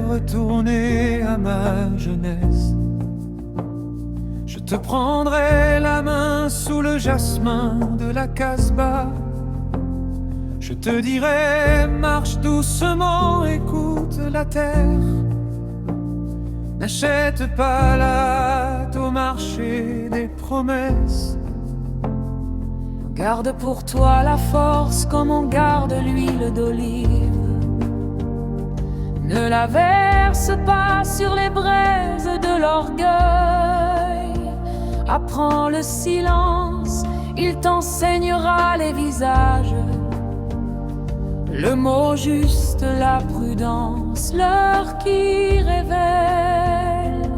retourner à ma jeunesse, je te prendrai la main sous le jasmin de la Casbah. Je te dirai, marche doucement, écoute la terre. N'achète pas la au marché des promesses. Garde pour toi la force comme on garde l'huile d'olive. Ne la verse pas sur les braises de l'orgueil. Apprends le silence, il t'enseignera les visages. Le mot juste, la prudence, l'heure qui révèle.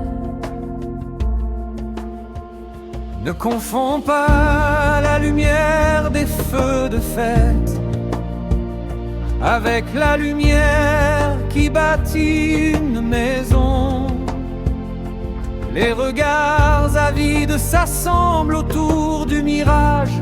Ne confonds pas la lumière des feux de fête avec la lumière qui bâtit une maison. Les regards avides s'assemblent autour du mirage,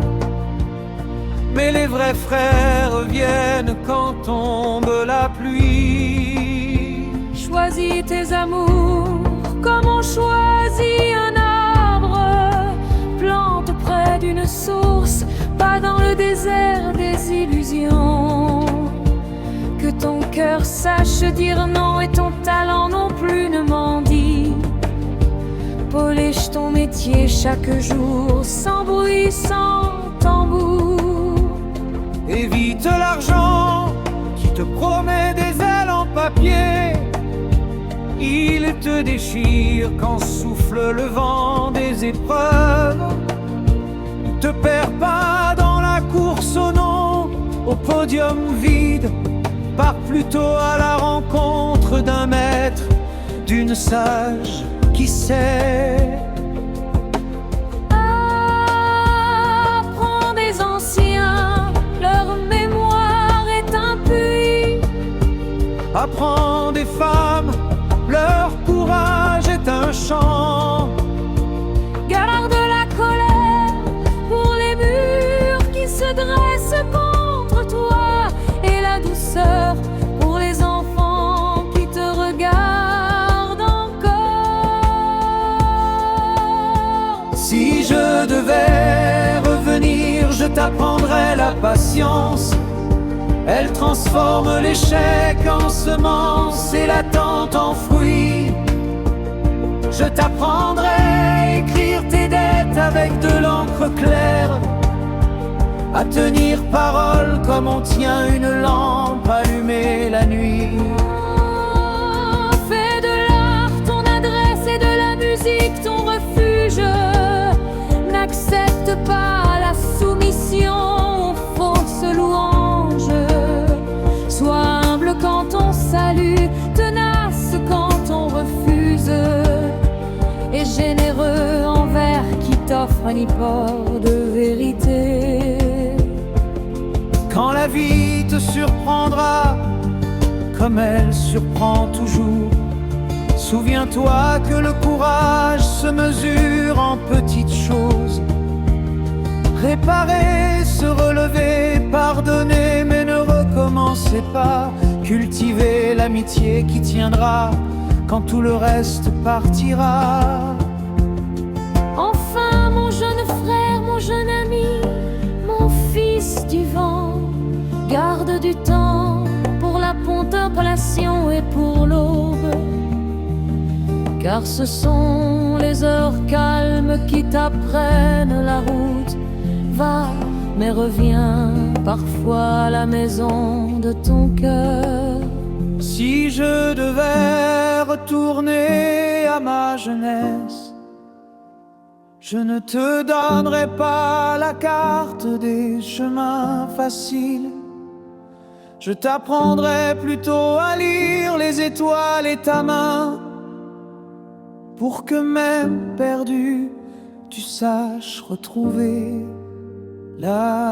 mais les vrais frères viennent quand tombe la pluie. Choisis tes amours comme on choisit un arbre. Plante près d'une source, pas dans le désert des illusions. Que ton cœur sache dire non et ton talent non plus ne mendie. Polish ton métier chaque jour, sans bruit, sans tambour. Évite l'argent qui te promet des ailes en papier. Il te déchire quand souffle le vent des épreuves. Ne te perds pas dans la course au nom, au podium vide. Pars plutôt à la rencontre d'un maître, d'une sage qui sait. Apprends des anciens, leur mémoire est un puits. Apprends des femmes, leur courage est un chant. Garde la colère pour les murs qui se dressent contre toi, et la douceur pour les enfants qui te regardent encore. Si je devais revenir, je t'apprendrais la patience. Elle transforme l'échec en semence et l'attente en fruit. Je t'apprendrai à écrire tes dettes avec de l'encre claire, à tenir parole comme on tient une lampe allumée la nuit. Fais de l'art ton adresse et de la musique ton refuge. N'accepte pas la soumission aux fausses louanges. Sois humble quand on salue, tenace quand on refuse, et généreux envers qui t'offre un ipport de vérité. Quand la vie te surprendra, comme elle surprend toujours, souviens-toi que le courage se mesure en petites choses. Réparer, se relever, pardonner, mais ne recommencez pas. Cultivez l'amitié qui tiendra quand tout le reste partira. Enfin, mon jeune frère, mon jeune ami, mon fils du vent, garde du temps pour la contemplation et pour l'aube, car ce sont les heures calmes qui t'apprennent la route. Va, mais reviens parfois à la maison de ton cœur. Si je devais retourner à ma jeunesse, je ne te donnerai pas la carte des chemins faciles. Je t'apprendrai plutôt à lire les étoiles et ta main, pour que même perdu, tu saches retrouver la